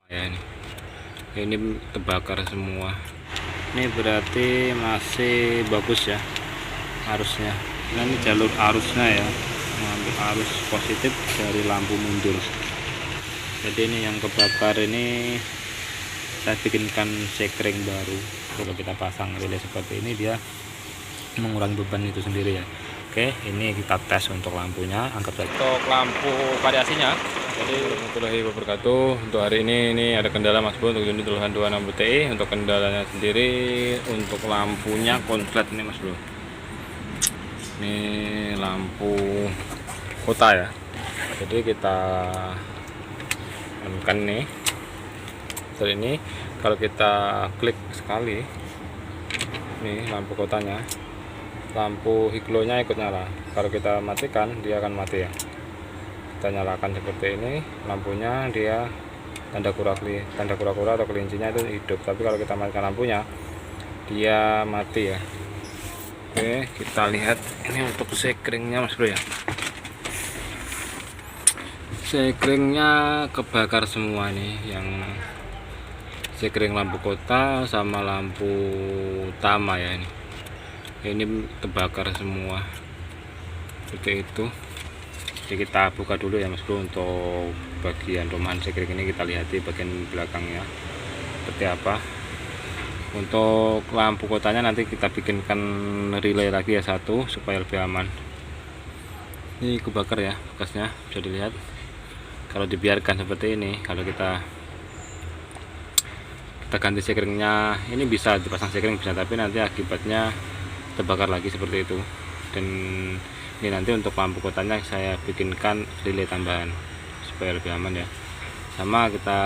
Ya, ini terbakar semua. Ini berarti masih bagus ya arusnya. Nah, ini jalur arusnya ya, mengambil arus positif dari lampu mundur. Jadi ini yang kebakar ini saya bikinkan sekring baru. Kalau kita pasang relay seperti ini, dia mengurangi beban itu sendiri ya. Oke, ini kita tes untuk lampunya. Anggap saja untuk lampu variasinya. Jadi warahmatullahi wabarakatuh. Untuk hari ini ada kendala Mas Bro untuk unit Tuhan 26 Ti. Untuk kendalanya sendiri, untuk lampunya konslet ini Mas Bro. Ini lampu kota ya. Jadi kita on nih. Setelah ini kalau kita klik sekali, nih lampu kotanya, lampu higlonya ikut nyala. Kalau kita matikan, dia akan mati ya. Kita nyalakan seperti ini, lampunya dia tanda kura-kura atau kelincinya itu hidup. Tapi kalau kita matikan lampunya, dia mati ya. Oke, kita lihat ini untuk sekringnya Mas Bro ya. Sekringnya kebakar semua nih, yang sekring lampu kota sama lampu utama ya. Ini terbakar semua seperti itu. Jadi kita buka dulu ya Mas Bro untuk bagian rumahan sekring ini. Kita lihat di bagian belakangnya seperti apa. Untuk lampu kotanya nanti kita bikinkan relay lagi ya satu supaya lebih aman. Ini kebakar ya bekasnya, bisa dilihat. Kalau dibiarkan seperti ini, kalau kita ganti sekringnya, ini bisa dipasang sekring bisa, tapi nanti akibatnya terbakar lagi seperti itu. Dan ini nanti untuk lampu kotanya saya bikinkan relay tambahan supaya lebih aman ya. Sama kita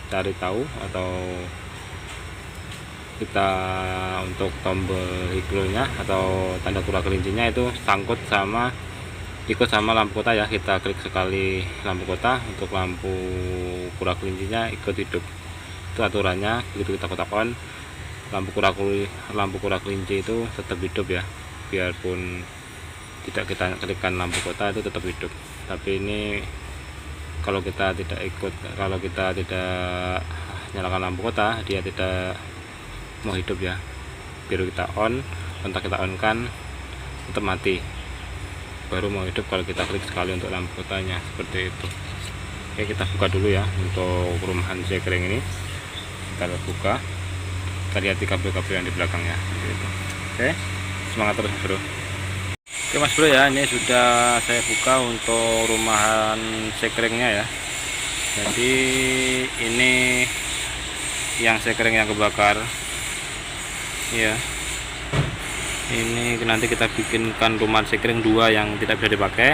cari tahu atau kita untuk tombol higlonya atau tanda kura kelincinya itu sangkut sama ikut sama lampu kota ya. Kita klik sekali lampu kota, untuk lampu kura kelincinya ikut hidup. Itu aturannya. Begitu kita kotak on, lampu kura kelinci itu tetap hidup ya, biarpun tidak kita klikkan lampu kota itu tetap hidup. Tapi ini kalau kita tidak nyalakan lampu kota, dia tidak mau hidup ya. Biar kita on, kontak kita on kan tetap mati, baru mau hidup kalau kita klik sekali untuk lampu kotanya seperti itu. Oke, kita buka dulu ya untuk rumahan sekring ini. Kita buka, kita lihat di kabel-kabel yang di belakangnya gitu. Oke, semangat terus Bro. Oke Mas Bro ya, ini sudah saya buka untuk rumahan sekringnya ya. Jadi ini yang sekring yang kebakar ya. Ini nanti kita bikinkan rumahan sekring 2 yang tidak bisa dipakai.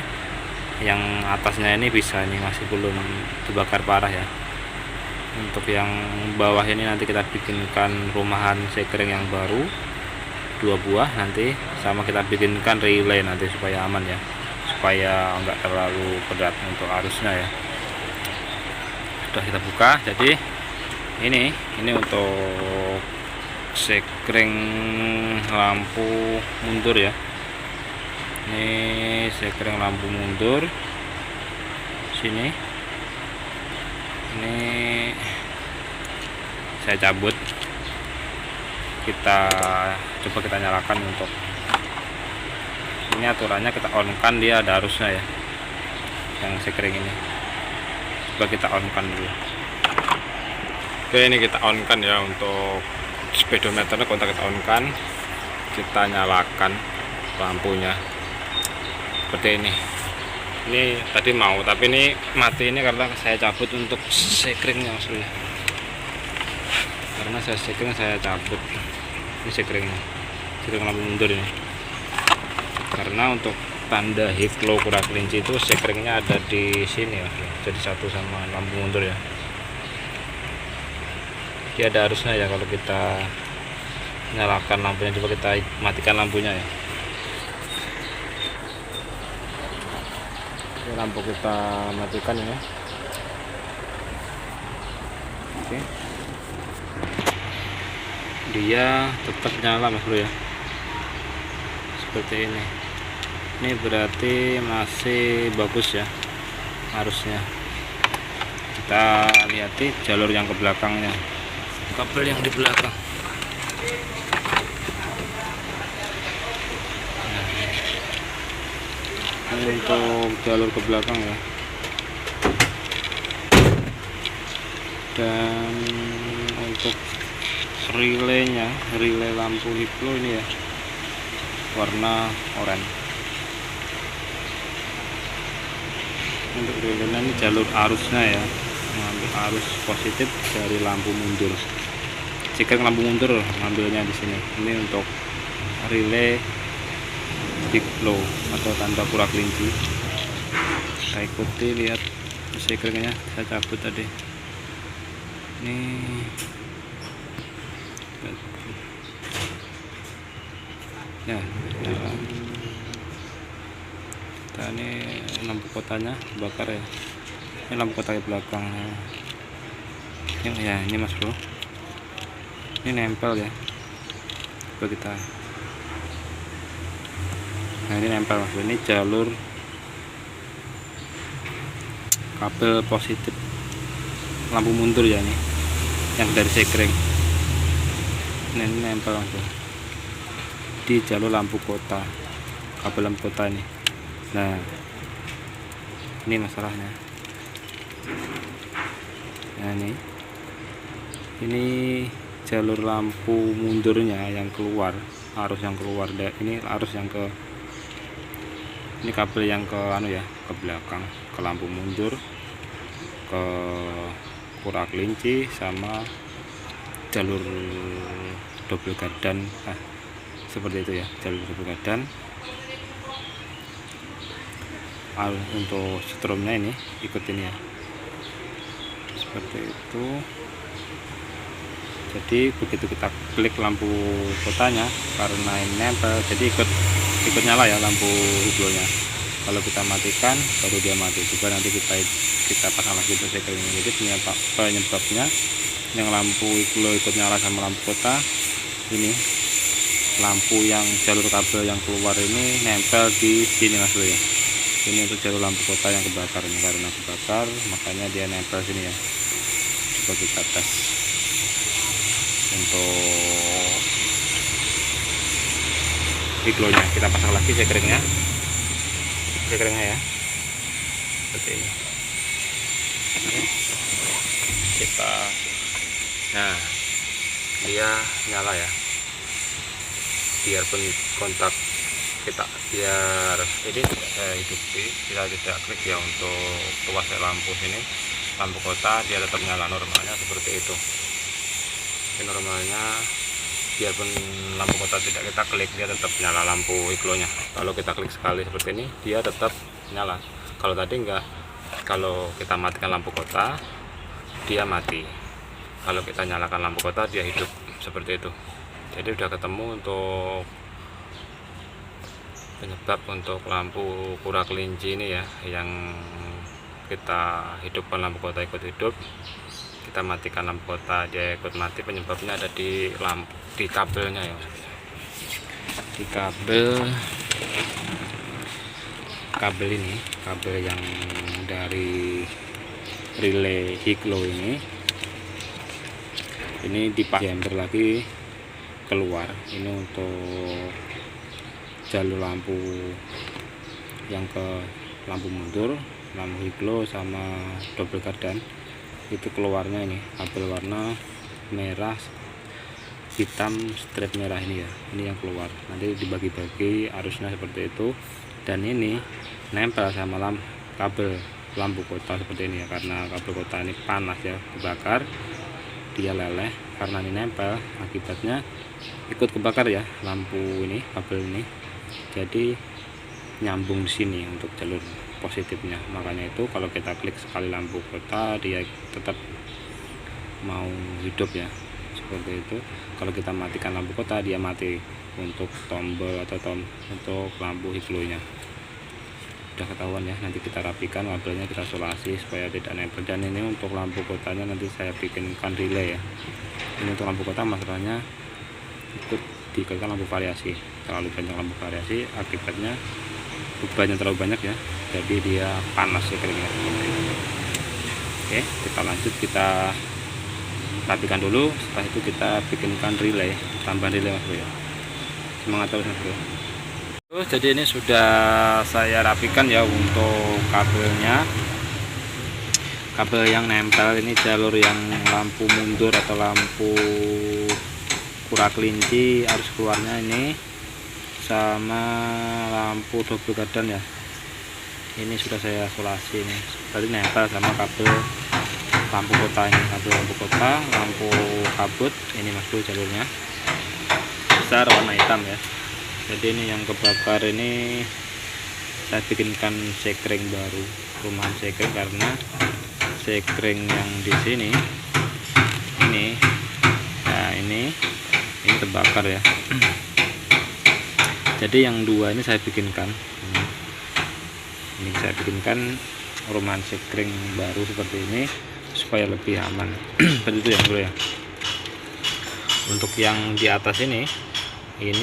Yang atasnya ini bisa, ini masih belum terbakar parah ya. Untuk yang bawah ini nanti kita bikinkan rumahan sekring yang baru 2 buah nanti, sama kita bikinkan relay nanti supaya aman ya, supaya enggak terlalu berat untuk arusnya ya. Sudah kita buka. Jadi ini untuk sekring lampu mundur ya. Ini sekring lampu mundur sini. Ini saya cabut, kita coba kita nyalakan. Untuk ini aturannya kita on kan, dia ada arusnya ya yang sekring ini. Coba kita on kan dulu. Oke, ini kita on kan ya. Untuk speedometernya kontak kita on kan, kita nyalakan lampunya seperti ini. Ini tadi mau, tapi ini mati ini karena saya cabut untuk sekringnya maksudnya. Karena saya cabut ini sekringnya, sekring lampu mundur ini. Karena untuk tanda higlo kura kelinci itu sekringnya ada di sini ya, jadi satu sama lampu mundur ya. Dia ada arusnya ya kalau kita nyalakan lampunya. Coba kita matikan lampunya ya. Lampu kita matikan ya. Oke, dia tetap nyala Mas Bro ya, seperti ini. Ini berarti masih bagus ya arusnya. kita lihat jalur yang ke belakangnya, kabel yang di belakang. Ini untuk jalur ke belakang ya. Dan untuk relaynya, relay lampu hiplo ini ya, warna oranye. Untuk relaynya ini jalur arusnya ya, mengambil arus positif dari lampu mundur. Jika lampu mundur ngambilnya di sini. Ini untuk relay hiplo atau tanda kura kelinci. Saya ikuti, lihat sekelnya, saya cabut tadi. Ini ya, kita ini lampu kotanya bakar ya. Ini lampu kota di belakang ini ya, ini mas bro, ini nempel ya. Coba kita, nah ini nempel mas bro. Ini jalur kabel positif lampu mundur ya, ini yang dari sekring. Nah, ini nempel mas bro di jalur lampu kota, kabel lampu kota ini. Nah, ini masalahnya. Nah, ini jalur lampu mundurnya yang keluar, arus yang keluar. Ini arus yang ke, ini kabel yang ke anu ya, ke belakang, ke lampu mundur, ke kura kelinci, sama jalur double gardan. Seperti itu ya, jalur double gardan. Untuk stromnya ini ikut ini ya, seperti itu. Jadi begitu kita klik lampu kotanya, karena ini nempel, jadi ikut nyala ya lampu hiblonya. Kalau kita matikan baru dia mati. Coba nanti kita pasang lagi untuk sekring. Jadi penyebabnya yang lampu hiblo ikut nyala sama lampu kota ini, lampu yang jalur kabel yang keluar ini nempel di sini mas bro ya. Ini untuk jalur lampu kota yang kebakar ini, karena kebakar makanya dia nempel sini ya. Coba kita tes untuk hiblonya, kita pasang lagi sekringnya ya, seperti ini. Kita, nah dia nyala ya, biarpun kontak kita, biar ini hidupi, kita tidak klik ya untuk tuas lampu sini, lampu kota dia tetap nyala normalnya seperti itu. Ini normalnya, biarpun lampu kota tidak kita klik, dia tetap nyala lampu hiblonya. Kalau kita klik sekali seperti ini, dia tetap nyala. Kalau tadi enggak, kalau kita matikan lampu kota dia mati, kalau kita nyalakan lampu kota dia hidup, seperti itu. Jadi udah ketemu untuk penyebab untuk lampu kura kelinci ini ya, yang kita hidupkan lampu kota ikut hidup, kita matikan lampu kota dia ikut mati. Penyebabnya ada di lampu, di kabelnya ya, di kabel ini, kabel yang dari relay hiplo ini dipasang lagi keluar. Ini untuk jalur lampu yang ke lampu mundur, lampu hiplo sama double gardan, itu keluarnya ini kabel warna merah hitam strip merah ini ya, ini yang keluar. Nanti dibagi-bagi arusnya seperti itu. Dan ini nempel sama kabel lampu kota seperti ini ya, karena kabel kota ini panas ya, kebakar, dia leleh. Karena ini nempel, akibatnya ikut kebakar ya lampu ini, kabel ini. Jadi nyambung di sini untuk jalur positifnya. Makanya itu kalau kita klik sekali lampu kota dia tetap mau hidup ya, seperti itu. Kalau kita matikan lampu kota dia mati untuk tombol atau untuk lampu hiplonya. Udah ketahuan ya, nanti kita rapikan kabelnya, kita solasi supaya tidak nempel. Dan ini untuk lampu kotanya nanti saya bikinkan relay ya. Ini untuk lampu kota masalahnya ikut dikalikan lampu variasi, terlalu banyak lampu variasi, akibatnya bebannya terlalu banyak ya, jadi dia panas ya kira-kira. Oke, kita lanjut, kita rapikan dulu. Setelah itu kita bikinkan relay, tambahan relay Mas Bro ya. Semangat terus Mas Bro. Jadi ini sudah saya rapikan ya untuk kabelnya. Kabel yang nempel ini jalur yang lampu mundur atau lampu kura kelinci arus keluarnya ini, sama lampu double gardan ya. Ini sudah saya isolasi ini. Tadi nempel sama kabel lampu kota ini, kabel lampu kota, lampu kabut ini Mas Bro jalurnya besar warna hitam ya. Jadi ini yang kebakar ini saya bikinkan sekring baru, rumahan sekring, karena sekring yang di sini ini, nah ini terbakar ya. Jadi yang dua ini saya bikinkan, ini saya bikinkan rumahan sekring baru seperti ini supaya lebih aman. Seperti itu ya Bro ya. Untuk yang di atas ini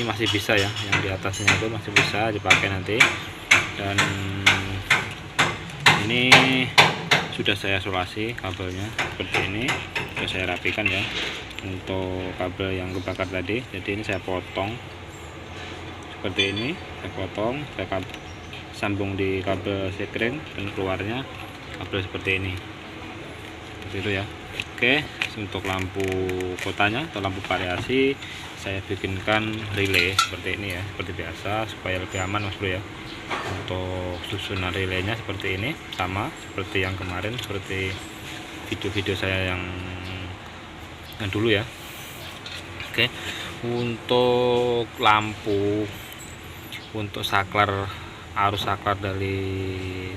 masih bisa ya, yang di atasnya itu masih bisa dipakai nanti. Dan ini sudah saya isolasi kabelnya seperti ini, sudah saya rapikan ya untuk kabel yang kebakar tadi. Jadi ini saya potong seperti ini, saya potong, saya sambung di kabel sekring dan keluarnya kabel seperti ini, seperti itu ya. Oke, untuk lampu kotanya atau lampu variasi saya bikinkan relay seperti ini ya, seperti biasa supaya lebih aman Mas Bro ya. Untuk susunan relaynya seperti ini, sama seperti yang kemarin, seperti video-video saya yang dulu ya. Oke, untuk lampu, untuk saklar, arus saklar dari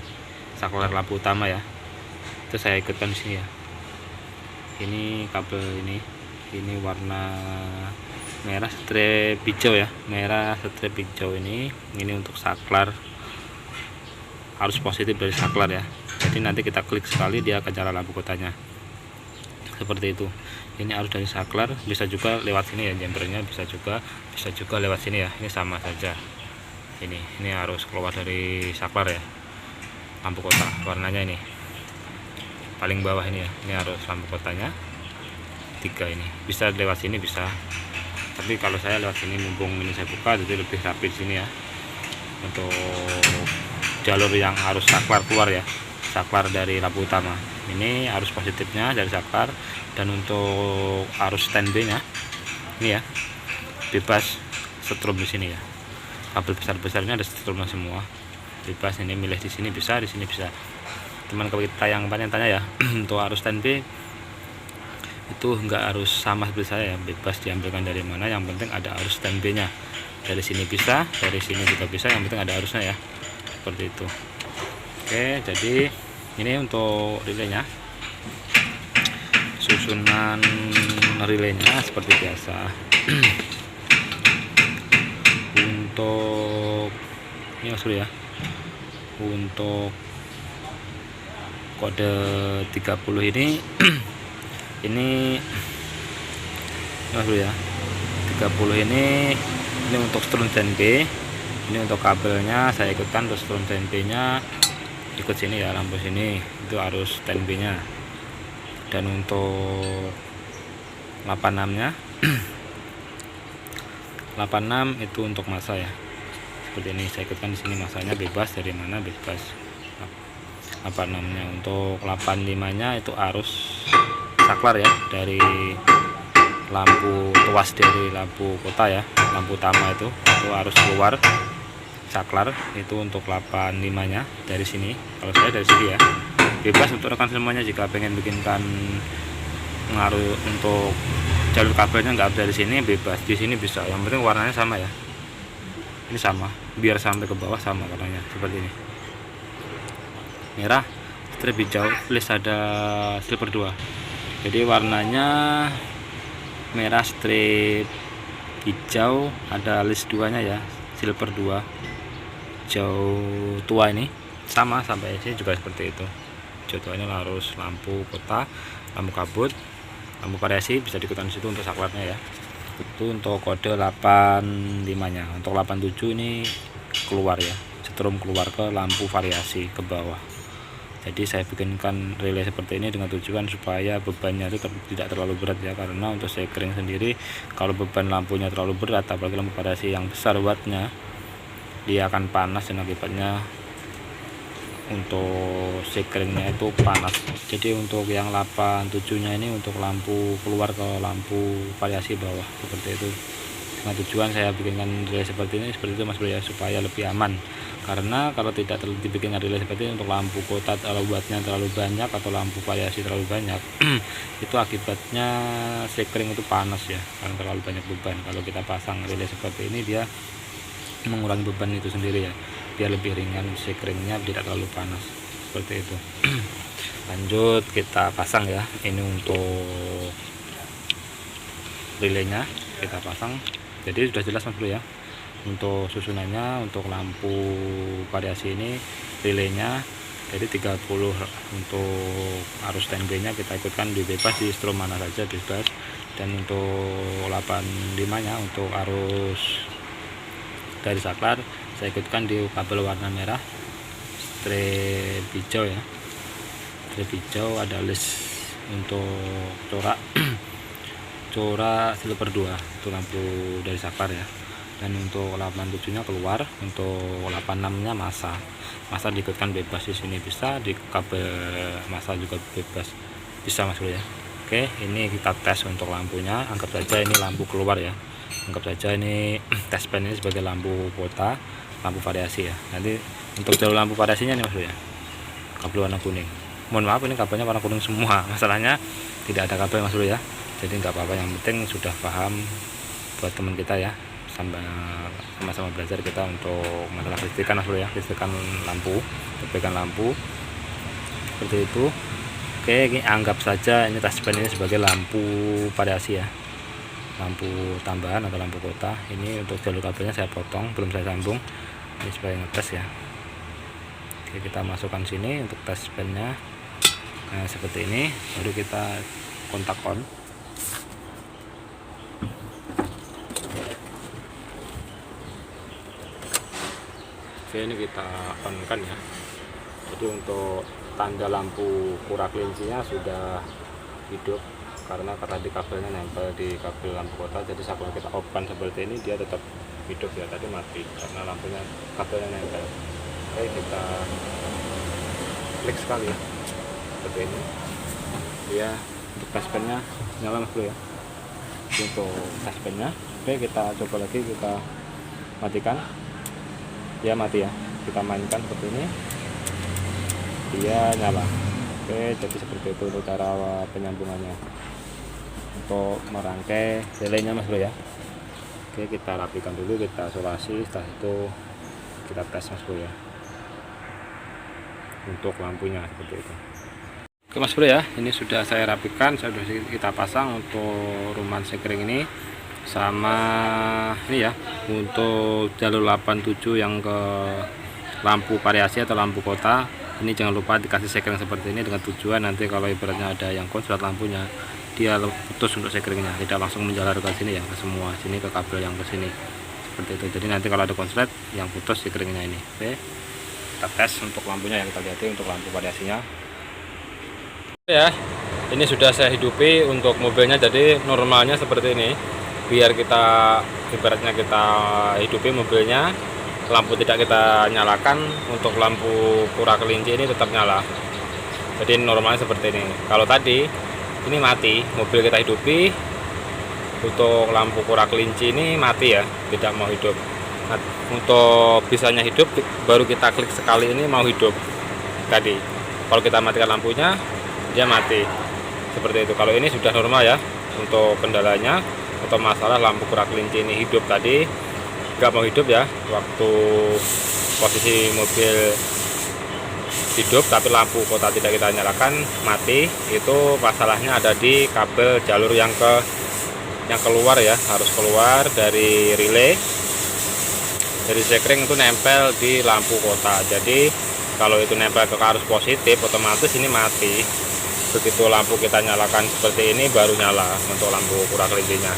saklar lampu utama ya, itu saya ikutkan di sini ya. Ini kabel ini warna merah strip hijau ya, merah strip hijau ini untuk saklar, arus positif dari saklar ya. Jadi nanti kita klik sekali dia akan nyala lampu kotanya seperti itu. Ini arus dari saklar, bisa juga lewat sini ya jempernya, bisa juga lewat sini ya. Ini sama saja, ini arus keluar dari saklar ya, lampu kota warnanya ini paling bawah ini ya. Ini arus lampu kotanya 3, ini bisa lewat sini bisa, tapi kalau saya lewat sini mumpung ini saya buka, jadi lebih rapi di sini ya. Untuk jalur yang arus saklar keluar ya, saklar dari lampu utama ini arus positifnya dari saklar. Dan untuk arus standby nya ini ya, bebas setrum di sini ya. Kabel besar ini ada setrumnya semua, bebas. Ini milih di sini bisa, di sini bisa. Teman kalau kita yang tanya ya untuk arus standby itu enggak harus sama seperti saya ya, bebas diambilkan dari mana, yang penting ada arus standby nya. Dari sini bisa, dari sini juga bisa, yang penting ada arusnya ya, seperti itu. Oke, jadi ini untuk relaynya, susunan relaynya seperti biasa. Untuk ini Mas Bro ya, untuk kode 30 ini ini Mas Bro ya, 30 ini untuk strum standby. Ini untuk kabelnya saya ikutkan, untuk strum standby nya ikut sini ya, lampu sini itu arus standby nya. Dan untuk 86 nya 86 itu untuk masa ya, seperti ini saya ikutkan di sini, masanya bebas dari mana, bebas 86 nya. Untuk 85 nya itu arus saklar ya, dari lampu tuas dari lampu kota ya, lampu utama itu arus keluar saklar. Itu untuk 85 nya dari sini, kalau saya dari sini ya. Bebas untuk rekan semuanya jika pengen bikinkan ngaruh untuk jalur kabelnya nggak dari sini, bebas di sini bisa, yang penting warnanya sama ya. Ini sama, biar sampai ke bawah sama warnanya seperti ini, merah strip hijau, list ada silver 2. Jadi warnanya merah strip hijau, ada list 2 nya ya, silver 2 hijau tua. Ini sama sampai sini juga seperti itu. Hijau tua ini harus lampu kota, lampu kabut, lampu variasi bisa diikutan di situ untuk saklarnya ya. Itu untuk kode 85 nya. Untuk 87 ini keluar ya, setrum keluar ke lampu variasi ke bawah. Jadi saya bikinkan relay seperti ini dengan tujuan supaya bebannya itu tidak terlalu berat ya, karena untuk sekring sendiri kalau beban lampunya terlalu berat, apalagi lampu variasi yang besar wattnya, dia akan panas dan akibatnya untuk sekringnya itu panas. Jadi untuk yang 87 nya ini untuk lampu keluar ke lampu variasi bawah seperti itu. Dengan tujuan saya bikinkan relay seperti itu Mas Bro ya, supaya lebih aman. Karena kalau tidak dibikinkan relay seperti ini, untuk lampu kota kalau wattnya terlalu banyak atau lampu variasi terlalu banyak itu akibatnya sekring itu panas ya, karena terlalu banyak beban. Kalau kita pasang relay seperti ini, dia mengurangi beban itu sendiri ya, biar lebih ringan, sekringnya tidak terlalu panas seperti itu. Lanjut kita pasang ya, ini untuk relaynya kita pasang. Jadi sudah jelas Mas Bro ya untuk susunannya. Untuk lampu variasi ini relaynya jadi 30 untuk arus standby nya kita ikutkan di bebas, di strom mana saja bebas. Dan untuk 85 nya untuk arus dari saklar saya ikutkan di kabel warna merah strip hijau ya, strip hijau. Ada list untuk corak silver 2 itu lampu dari saklar ya. Dan untuk 87 nya keluar, untuk 86 nya masa diikutkan bebas di sini, bisa di kabel masa juga bebas, bisa Mas Bro ya. Oke, ini kita tes untuk lampunya. Anggap saja ini lampu keluar ya, anggap saja ini tes pen ini sebagai lampu kota, lampu variasi ya. Nanti untuk jalur lampu variasinya nih Mas Bro ya, kabel warna kuning. Mohon maaf ini kabelnya warna kuning semua, masalahnya tidak ada kabel Mas Bro ya. Jadi nggak apa-apa, yang penting sudah paham buat teman kita ya, sama-sama belajar kita untuk masalah listrikan Mas Bro ya, listrikan lampu, perbaikan lampu seperti itu. Oke, ini anggap saja ini taspen ini sebagai lampu variasi ya, lampu tambahan atau lampu kota. Ini untuk jalur kabelnya saya potong, belum saya sambung, ini supaya ngetes ya. Oke, kita masukkan sini untuk taspennya. Nah seperti ini, baru kita kontak on. Oke, ini kita on kan ya. Jadi untuk tanda lampu kurang kelincinya sudah hidup, karena tadi kabelnya nempel di kabel lampu kota. Jadi saat kita off kan seperti ini, dia tetap hidup ya, tadi mati karena lampunya kabelnya nempel. Oke, kita klik sekali ya seperti ini ya. Untuk taspennya nyala Mas Bro ya, untuk taspennya. Oke, kita coba lagi, kita matikan ya, mati ya. Kita mainkan seperti ini, dia nyala. Oke, jadi seperti itu untuk cara penyambungannya untuk merangkai relaynya Mas Bro ya. Oke, kita rapikan dulu, kita isolasi, setelah itu kita tes Mas Bro ya untuk lampunya seperti itu. Oke Mas Bro ya, ini sudah saya rapikan, sudah kita pasang untuk ruman sekring ini. Sama ini ya, untuk jalur 87 yang ke lampu variasi atau lampu kota, ini jangan lupa dikasih sekring seperti ini, dengan tujuan nanti kalau ibaratnya ada yang konslet lampunya, dia putus untuk sekringnya, tidak langsung menjalar ke sini ya, ke semua sini, ke kabel yang ke sini seperti itu. Jadi nanti kalau ada konslet yang putus sekringnya ini. Oke, kita tes untuk lampunya yang kita lihat untuk lampu variasinya ya. Ini sudah saya hidupi untuk mobilnya, jadi normalnya seperti ini. Biar kita ibaratnya kita hidupi mobilnya, lampu tidak kita nyalakan, untuk lampu kura kelinci ini tetap nyala. Jadi normalnya seperti ini. Kalau tadi ini mati, mobil kita hidupi, untuk lampu kura kelinci ini mati ya, tidak mau hidup. Nah, untuk bisanya hidup baru kita klik sekali ini mau hidup tadi. Kalau kita matikan lampunya, dia mati seperti itu. Kalau ini sudah normal ya untuk kendalanya, atau masalah lampu kura kelinci ini hidup tadi nggak mau hidup ya, waktu posisi mobil hidup tapi lampu kota tidak kita nyalakan, mati. Itu masalahnya ada di kabel jalur yang keluar ya, harus keluar dari relay, dari sekring itu nempel di lampu kota. Jadi kalau itu nempel ke arus positif, otomatis ini mati. Begitu lampu kita nyalakan seperti ini baru nyala untuk lampu kura kelincinya.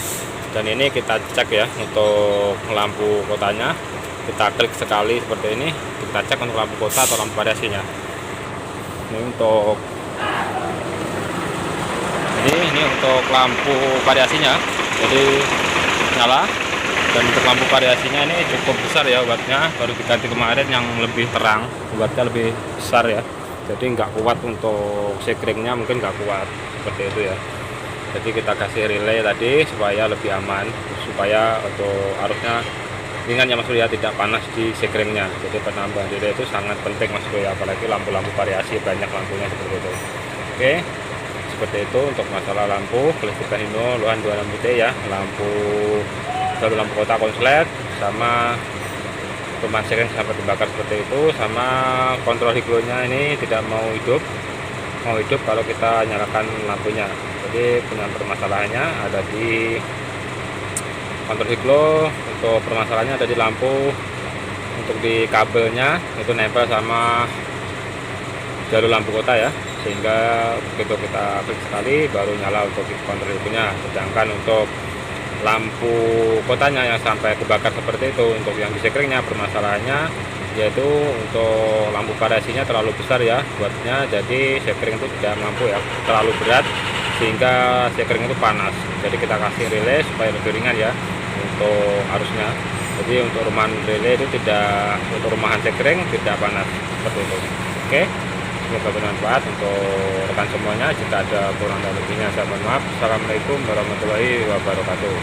Dan ini kita cek ya untuk lampu kotanya, kita klik sekali seperti ini, kita cek untuk lampu kota atau lampu variasinya. Ini untuk lampu variasinya, jadi nyala. Dan untuk lampu variasinya ini cukup besar ya wattnya, baru diganti kemarin yang lebih terang, wattnya lebih besar ya. Jadi nggak kuat untuk sekringnya, mungkin nggak kuat seperti itu ya. Jadi kita kasih relay tadi supaya lebih aman, supaya untuk arusnya ringan ya Mas Bro ya, tidak panas di sekringnya. Jadi penambahan relay itu sangat penting Mas Bro ya, apalagi lampu-lampu variasi banyak lampunya seperti itu. Oke, seperti itu untuk masalah lampu Glastica Hino Luhan 26 t ya, lampu kota konslet, sama perumahan sekring sampai dibakar seperti itu, sama kontrol higlonya ini tidak mau hidup kalau kita nyalakan lampunya. Jadi permasalahannya ada di kontrol higlo, untuk permasalahannya ada di lampu, untuk di kabelnya itu nempel sama jalur lampu kota ya, sehingga begitu kita klik sekali baru nyala untuk kontrol higlonya. Sedangkan untuk lampu kotanya yang sampai kebakar seperti itu, untuk yang di sekringnya permasalahannya yaitu untuk lampu variasinya terlalu besar ya buatnya, jadi sekring itu tidak mampu ya, terlalu berat sehingga sekring itu panas. Jadi kita kasih relay supaya lebih ringan ya untuk arusnya. Jadi untuk rumahan relay itu tidak, untuk rumahan sekring tidak panas seperti itu. Oke, semoga bermanfaat untuk rekan semuanya. Jika ada kurang dan lebihnya saya mohon maaf. Assalamualaikum warahmatullahi wabarakatuh.